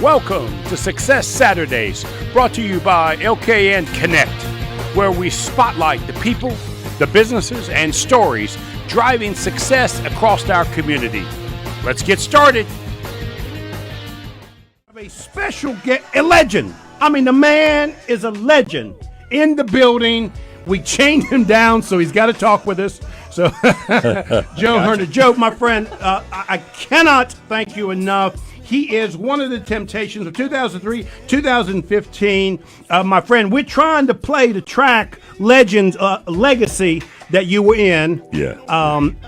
Welcome to Success Saturdays, brought to you by LKN Connect, where we spotlight the people, the businesses, and stories driving success across our community. Let's get started. A special guest, a legend. I mean, the man is a legend in the building. We chained him down, so he's got to talk with us. So, Joe Herndon. Joe, my friend, I cannot thank you enough. He is one of the temptations of 2003, 2015. My friend, we're trying to play the track Legends, Legacy that you were in. Yeah.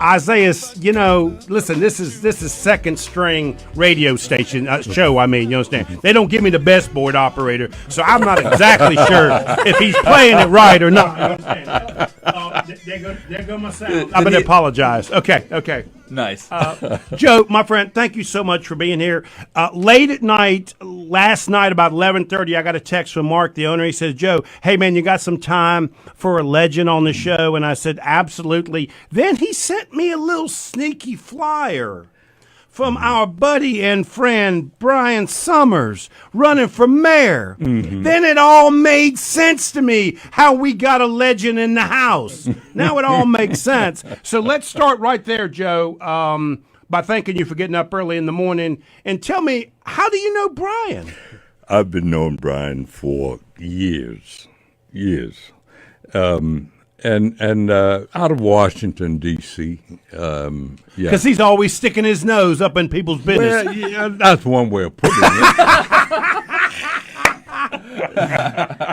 Isaiah's, listen, this is second string radio station, show, you understand? They don't give me the best board operator, so I'm not exactly sure if he's playing it right or not. You understand? There go my sound. I better apologize. Okay. Nice. Joe, my friend, thank you so much for being here. Late at night, last night about 11:30, I got a text from Mark, the owner. He says, Joe, hey, man, you got some time for a legend on the show? And I said, absolutely. Then he sent me a little sneaky flyer from our buddy and friend Brian Summers running for mayor. Mm-hmm. Then it all made sense to me how we got a legend in the house. Now it all makes sense. So let's start right there, Joe, by thanking you for getting up early in the morning. And tell me, how do you know Brian? I've been knowing Brian for years. And out of Washington, D.C. Yeah. Because he's always sticking his nose up in people's business. Well, yeah, that's one way of putting it.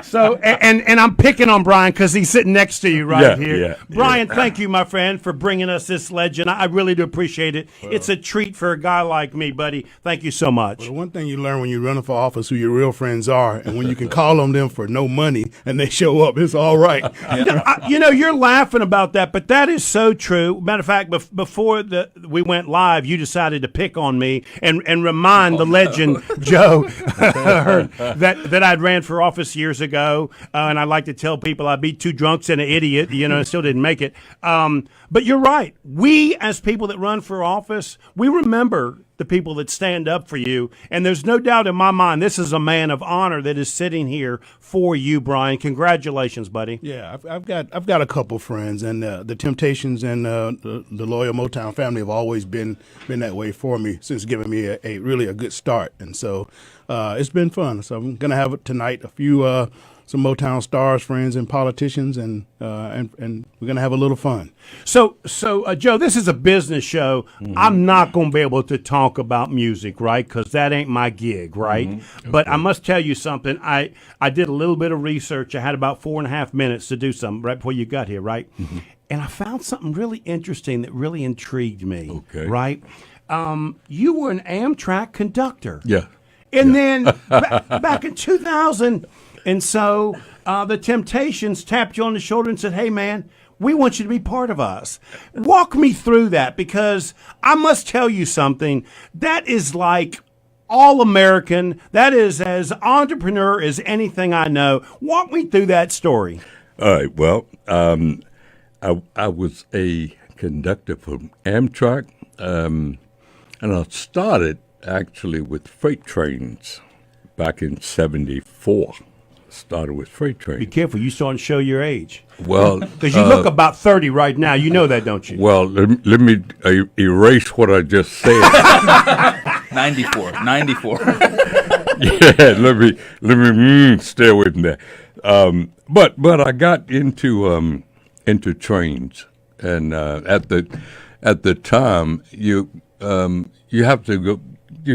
So, and I'm picking on Brian because he's sitting next to you here. Yeah, Brian, thank you, my friend, for bringing us this legend. I really do appreciate it. Well, it's a treat for a guy like me, buddy. Thank you so much. Well, one thing you learn when you're running for office who your real friends are, and when you can call on them for no money and they show up, it's all right. You're laughing about that, but that is so true. Matter of fact, before we went live, you decided to pick on me and remind the legend, Joe, that I'd ran for office years ago, and I like to tell people I beat two drunks and an idiot, and still didn't make it. But you're right. We, as people that run for office, we remember the people that stand up for you, and there's no doubt in my mind this is a man of honor that is sitting here for you, Brian. Congratulations, buddy. Yeah, I've got a couple friends, and the Temptations and the loyal Motown family have always been that way for me since giving me a really good start, and so it's been fun. So I'm gonna have tonight a few some Motown stars, friends, and politicians, and we're gonna have a little fun. So Joe, this is a business show. Mm-hmm. I'm not gonna be able to talk about music, right? Because that ain't my gig, right? Mm-hmm. Okay. But I must tell you something. I did a little bit of research. I had about 4.5 minutes to do something right before you got here, right? Mm-hmm. And I found something really interesting that really intrigued me. Okay. Right? You were an Amtrak conductor. Yeah. And then back in 2000. And so the Temptations tapped you on the shoulder and said, hey, man, we want you to be part of us. Walk me through that, because I must tell you something. That is like all-American. That is as entrepreneur as anything I know. Walk me through that story. All right. Well, I was a conductor for Amtrak, and I started actually with freight trains back in 1974. Started with freight trains. Be careful, you starting to show your age. Well, because you look about 30 right now. You know that, don't you? Well, let me erase what I just said. 94. Yeah, let me stay away from that. But I got into trains, and at the time you have to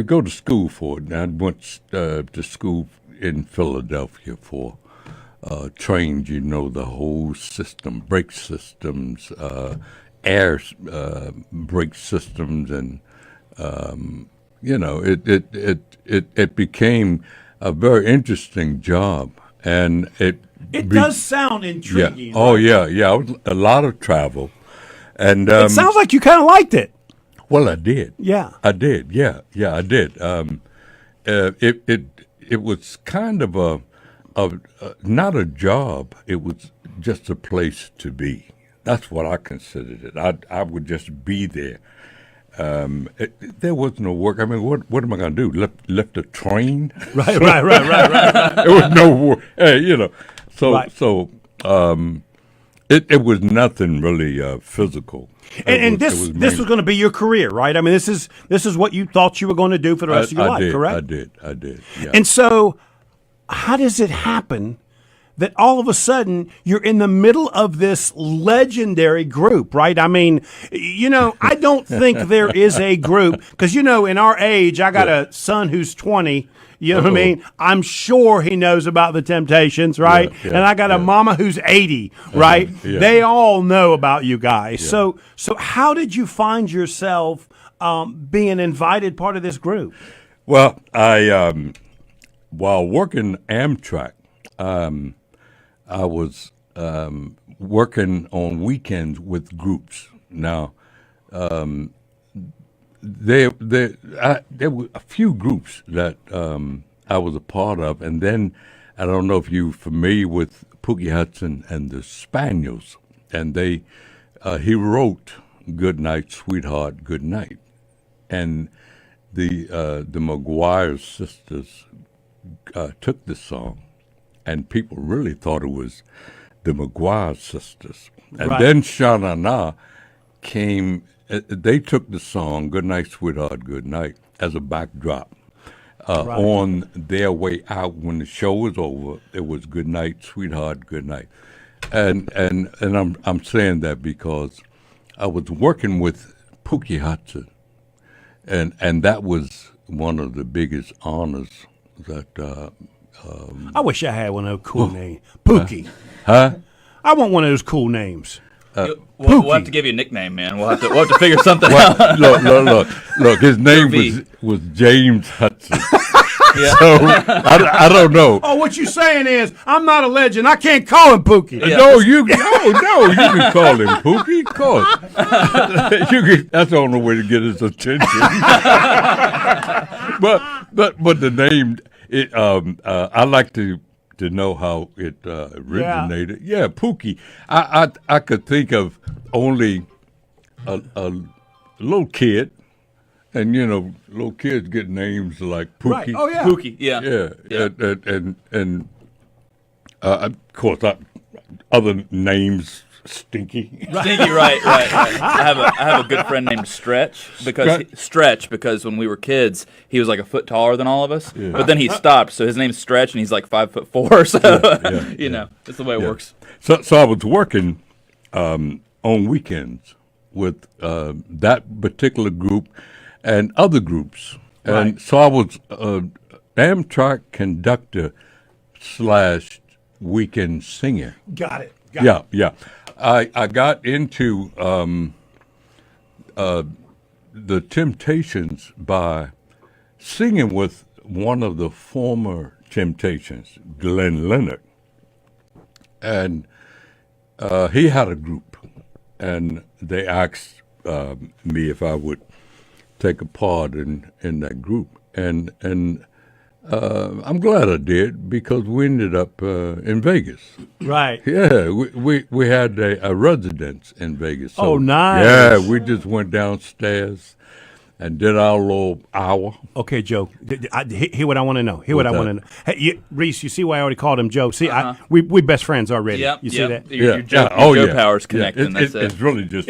go to school for it. And I went to school in Philadelphia for trains, the whole system, brake systems, air brake systems, and it became a very interesting job, and it does sound intriguing. Yeah. Oh yeah. It was a lot of travel, and it sounds like you kind of liked it. Well, I did. Yeah, I did. Yeah, I did. It was kind of not a job. It was just a place to be. That's what I considered it. I would just be there. There was no work. I mean, what am I going to do? Lift a train? Right. There was no work. Hey, Right. It was nothing really physical. And this was going to be your career, right? I mean, this is what you thought you were going to do for the rest of your life, correct? I did. Yeah. And so, how does it happen that all of a sudden you're in the middle of this legendary group, right? I mean, I don't think there is a group, because, in our age, I got a son who's 20. You know what I mean? I'm sure he knows about the Temptations, right? And I got a mama who's 80, right? Yeah. They all know about you guys. Yeah. So how did you find yourself being invited part of this group? Well, I while working Amtrak, I was working on weekends with groups. Now, there were a few groups that I was a part of, and then I don't know if you're familiar with Pookie Hudson and the Spaniels, and he wrote "Good Night, Sweetheart, Good Night," and the McGuire sisters took the song, and people really thought it was the McGuire sisters, and then Sha Na Na came. They took the song "Good Night, Sweetheart, Good Night" as a backdrop. On their way out, when the show was over, it was "Good Night, Sweetheart, Good Night," and I'm saying that because I was working with Pookie Hudson, and that was one of the biggest honors that. I wish I had one of those cool names, Pookie. Huh? I want one of those cool names. We'll have to give you a nickname, man. We'll have to figure something out. Look. His name was James Hudson. Yeah. So I don't know. Oh, what you saying is I'm not a legend. I can't call him Pookie. Yeah. No, you can call him Pookie, of course. That's the only way to get his attention. but the name, I like to know how it originated. Yeah, Pookie. I could think of only a little kid, and little kids get names like Pookie. Right. Oh yeah. Pookie. Yeah. And of course other names. Stinky. Stinky, right. I have a good friend named Stretch because when we were kids, he was like a foot taller than all of us. Yeah. But then he stopped, so his name's Stretch, and he's like 5'4". So that's the way it works. So I was working on weekends with that particular group and other groups, and so I was Amtrak conductor / weekend singer. Got it. Yeah. I got into the Temptations by singing with one of the former Temptations, Glenn Leonard. And he had a group, and they asked me if I would take a part in that group. And I'm glad I did, because we ended up in Vegas. Right. Yeah, we had a residence in Vegas. So, oh, nice. Yeah, we just went downstairs and did our little hour. Okay, Joe, hear what I want to know. Hey, Reese, you see why I already called him Joe? See, we best friends already. Yep, you see that? Your Joe Powers connecting. That's it's really just...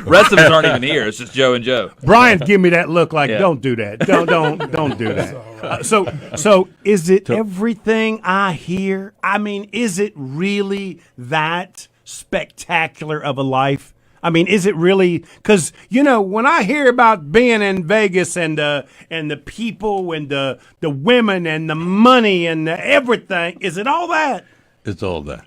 Rest of us aren't even here. It's just Joe and Joe. Brian, give me that look like, don't do that. Don't do that. So is it everything I hear? I mean, is it really that spectacular of a life? I mean, is it really? Because, when I hear about being in Vegas and the people and the women and the money and the everything, is it all that? It's all that.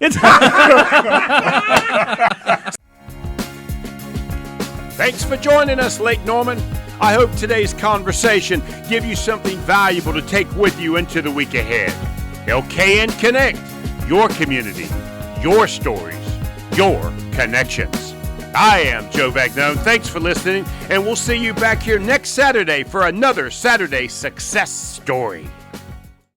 Thanks for joining us, Lake Norman. I hope today's conversation give you something valuable to take with you into the week ahead. LKN Connect, your community, your stories, your connections. I am Joe Vagnone. Thanks for listening, and we'll see you back here next Saturday for another Saturday Success Story.